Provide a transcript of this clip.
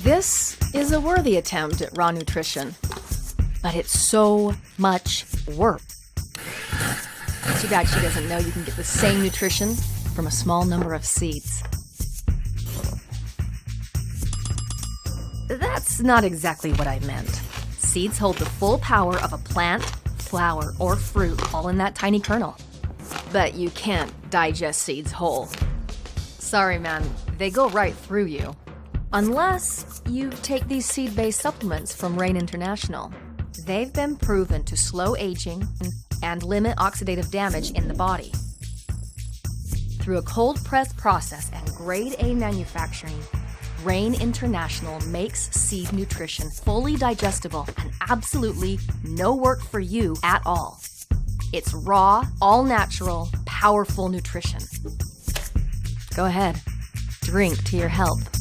This is a worthy attempt at raw nutrition, but it's so much work. Too bad she doesn't know you can get the same nutrition from a small number of seeds. That's not exactly what I meant. Seeds hold the full power of a plant, flower, or fruit all in that tiny kernel. But you can't digest seeds whole. Sorry, man, they go right through you. Unless you take these seed-based supplements from Rain International. They've been proven to slow aging and limit oxidative damage in the body. Through a cold press process and grade A manufacturing, Rain International makes seed nutrition fully digestible and absolutely no work for you at all. It's raw, all-natural, powerful nutrition. Go ahead, drink to your health.